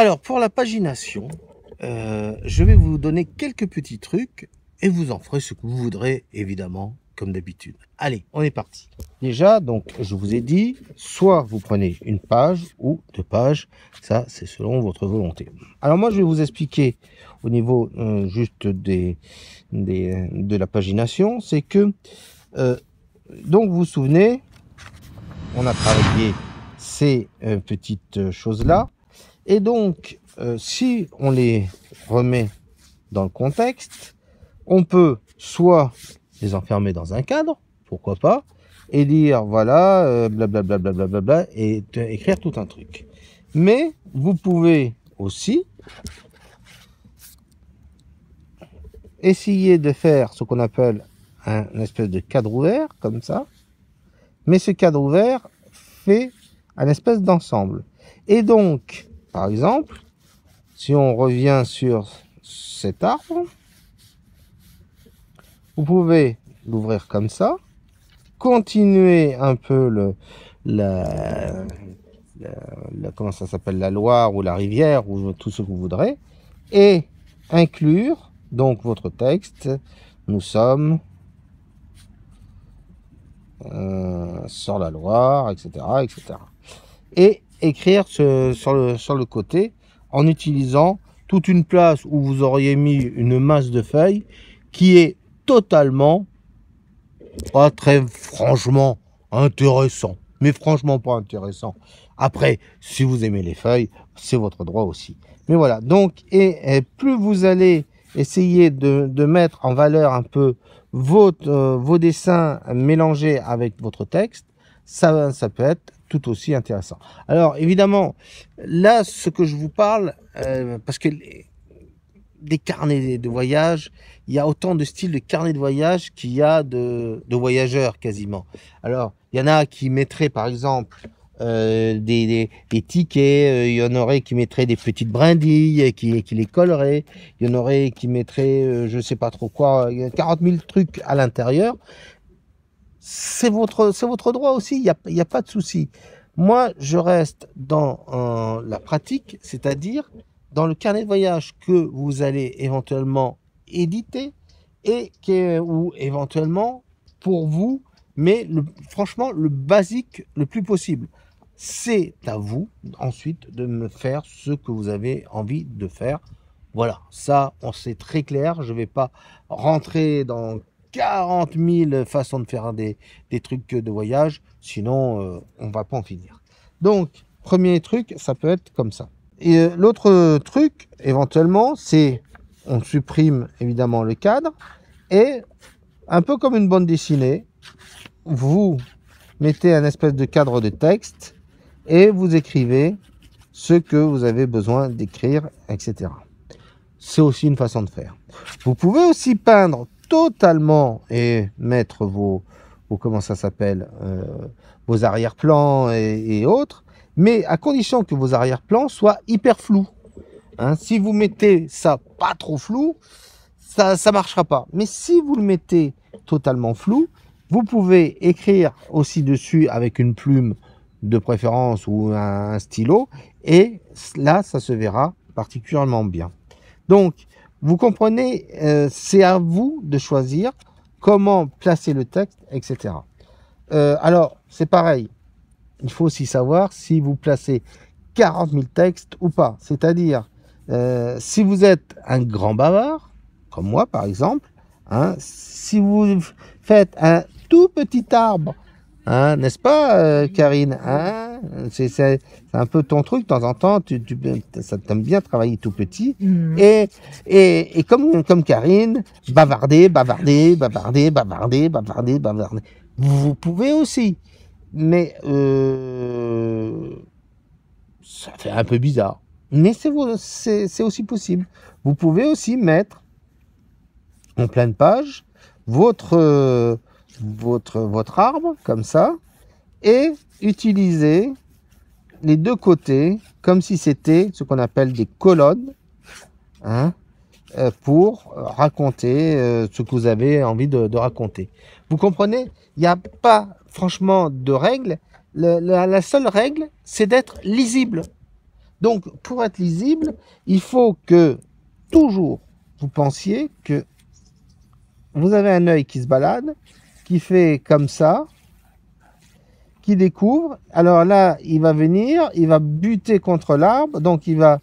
Alors, pour la pagination, je vais vous donner quelques petits trucs et vous en ferez ce que vous voudrez, évidemment, comme d'habitude. Allez, on est parti. Déjà, donc, je vous ai dit, soit vous prenez une page ou deux pages, ça, c'est selon votre volonté. Alors moi, je vais vous expliquer au niveau juste de la pagination, c'est que, donc, vous vous souvenez, on a travaillé ces petites choses-là. Et donc, si on les remet dans le contexte, on peut soit les enfermer dans un cadre, pourquoi pas, et dire, voilà, blablabla, blablabla, et écrire tout un truc. Mais vous pouvez aussi essayer de faire ce qu'on appelle un espèce de cadre ouvert, comme ça, mais ce cadre ouvert fait un espèce d'ensemble. Et donc, par exemple, si on revient sur cet arbre, vous pouvez l'ouvrir comme ça, continuer un peu comment ça s'appelle, la Loire ou la rivière ou tout ce que vous voudrez, et inclure donc votre texte. Nous sommes sur la Loire, etc., etc. Et écrire sur le côté en utilisant toute une place où vous auriez mis une masse de feuilles qui est totalement pas très franchement intéressant, mais franchement pas intéressant. Après, si vous aimez les feuilles, c'est votre droit aussi. Mais voilà, donc, et plus vous allez essayer de mettre en valeur un peu vos dessins mélangés avec votre texte, ça peut être tout aussi intéressant. Alors, évidemment, là, ce que je vous parle, parce que des carnets de voyage, il y a autant de styles de carnets de voyage qu'il y a de voyageurs quasiment. Alors, il y en a qui mettraient par exemple des tickets, il y en aurait qui mettraient des petites brindilles, qui les colleraient, il y en aurait qui mettraient, je sais pas trop quoi, 40 000 trucs à l'intérieur. C'est votre droit aussi, il y a pas de souci. Moi, je reste dans la pratique, c'est-à-dire dans le carnet de voyage que vous allez éventuellement éditer et ou éventuellement pour vous, mais franchement, le basique le plus possible. C'est à vous ensuite de me faire ce que vous avez envie de faire. Voilà, ça, on sait très clair. Je ne vais pas rentrer dans 40 000 façons de faire des trucs de voyage, sinon on va pas en finir. Donc, premier truc, ça peut être comme ça. Et l'autre truc, éventuellement, c'est on supprime évidemment le cadre et un peu comme une bande dessinée, vous mettez un espèce de cadre de texte et vous écrivez ce que vous avez besoin d'écrire, etc. C'est aussi une façon de faire. Vous pouvez aussi peindre totalement et mettre comment ça s'appelle, vos arrière-plans et autres, mais à condition que vos arrière-plans soient hyper flous. Hein, si vous mettez ça pas trop flou, ça marchera pas. Mais si vous le mettez totalement flou, vous pouvez écrire aussi dessus avec une plume de préférence ou un stylo, et là, ça se verra particulièrement bien. Donc, vous comprenez, c'est à vous de choisir comment placer le texte, etc. Alors, c'est pareil. Il faut aussi savoir si vous placez 40 000 textes ou pas. C'est-à-dire, si vous êtes un grand bavard, comme moi par exemple, hein, si vous faites un tout petit arbre, hein, n'est-ce pas, Karine, hein, c'est un peu ton truc, de temps en temps, ça t'aime bien travailler tout petit. Et comme Karine, bavarder. Vous pouvez aussi, mais ça fait un peu bizarre. Mais c'est aussi possible. Vous pouvez aussi mettre en pleine page votre arbre, comme ça, et utiliser les deux côtés comme si c'était ce qu'on appelle des colonnes, hein, pour raconter ce que vous avez envie de raconter. Vous comprenez? Il n'y a pas franchement de règle. La seule règle, c'est d'être lisible. Donc, pour être lisible, il faut que toujours vous pensiez que vous avez un œil qui se balade, qui fait comme ça, qui découvre. Alors là, il va venir, il va buter contre l'arbre, donc il va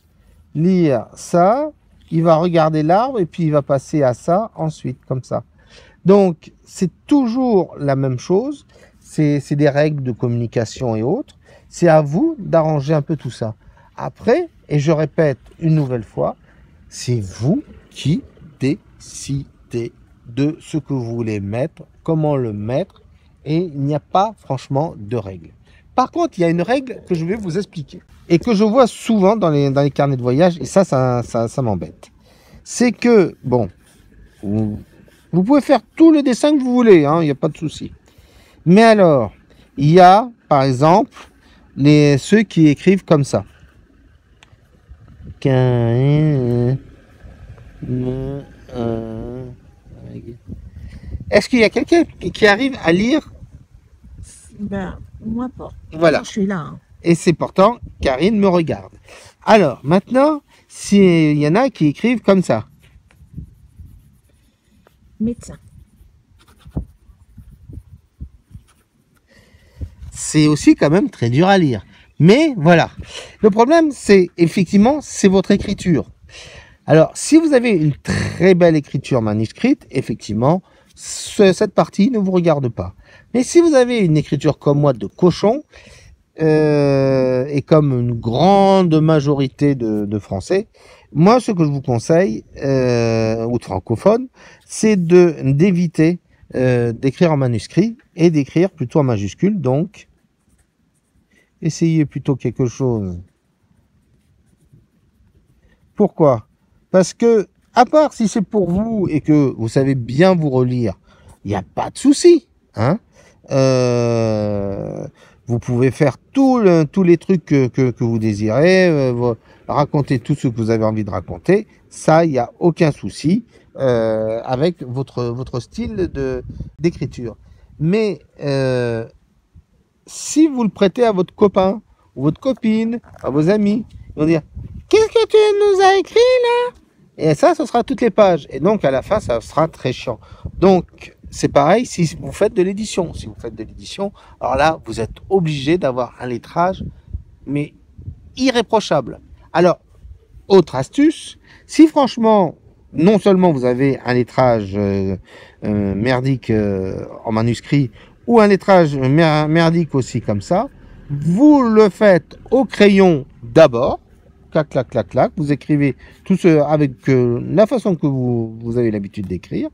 lire ça, il va regarder l'arbre et puis il va passer à ça ensuite, comme ça. Donc, c'est toujours la même chose. C'est des règles de communication et autres. C'est à vous d'arranger un peu tout ça. Après, et je répète une nouvelle fois, c'est vous qui décidez de ce que vous voulez mettre, comment le mettre, et il n'y a pas franchement de règles. Par contre, il y a une règle que je vais vous expliquer et que je vois souvent dans les carnets de voyage, et ça m'embête. C'est que, bon, vous pouvez faire tous les dessins que vous voulez, hein, il n'y a pas de souci. Mais alors, il y a, par exemple, ceux qui écrivent comme ça. Est-ce qu'il y a quelqu'un qui arrive à lire? Ben, moi pas. Voilà. Je suis là. Hein. Et c'est pourtant, Karine me regarde. Alors, maintenant, s'il y en a qui écrivent comme ça. Médecin. C'est aussi quand même très dur à lire. Mais voilà. Le problème, c'est effectivement, c'est votre écriture. Alors, si vous avez une très belle écriture manuscrite, effectivement, cette partie ne vous regarde pas. Mais si vous avez une écriture comme moi de cochon, et comme une grande majorité de Français, moi, ce que je vous conseille, ou de francophones, c'est d'éviter d'écrire en manuscrit et d'écrire plutôt en majuscule. Donc, essayez plutôt quelque chose. Pourquoi? Parce que, à part si c'est pour vous et que vous savez bien vous relire, il n'y a pas de souci. Hein, vous pouvez faire tous les trucs que vous désirez, raconter tout ce que vous avez envie de raconter. Ça, il n'y a aucun souci avec votre style d'écriture. Mais si vous le prêtez à votre copain ou votre copine, à vos amis, ils vont dire « Qu'est-ce que tu nous as écrit là ?» Et ça, ce sera toutes les pages. Et donc, à la fin, ça sera très chiant. Donc, c'est pareil si vous faites de l'édition. Si vous faites de l'édition, alors là, vous êtes obligé d'avoir un lettrage, mais irréprochable. Alors, autre astuce, si franchement, non seulement vous avez un lettrage merdique en manuscrit, ou un lettrage merdique aussi comme ça, vous le faites au crayon d'abord, clac, clac, clac, clac, vous écrivez tout ce avec la façon que vous avez l'habitude d'écrire,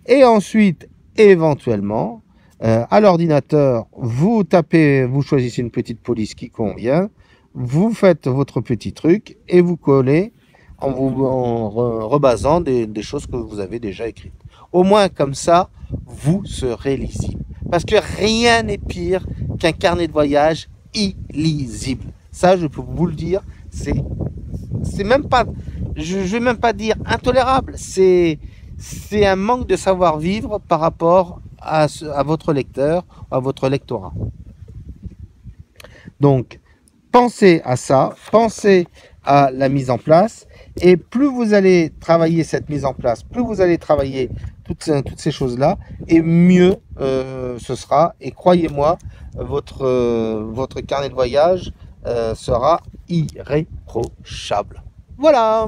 et ensuite, éventuellement, à l'ordinateur, vous tapez, vous choisissez une petite police qui convient, vous faites votre petit truc et vous collez en rebasant des choses que vous avez déjà écrites. Au moins comme ça, vous serez lisible. Parce que rien n'est pire qu'un carnet de voyage illisible. Ça, je peux vous le dire, c'est même pas, je vais même pas dire intolérable, c'est un manque de savoir-vivre par rapport à votre lecteur, à votre lectorat. Donc, pensez à ça, pensez à la mise en place, et plus vous allez travailler cette mise en place, plus vous allez travailler toutes ces choses-là, et mieux ce sera. Et croyez-moi, votre carnet de voyage sera irréprochable. Voilà.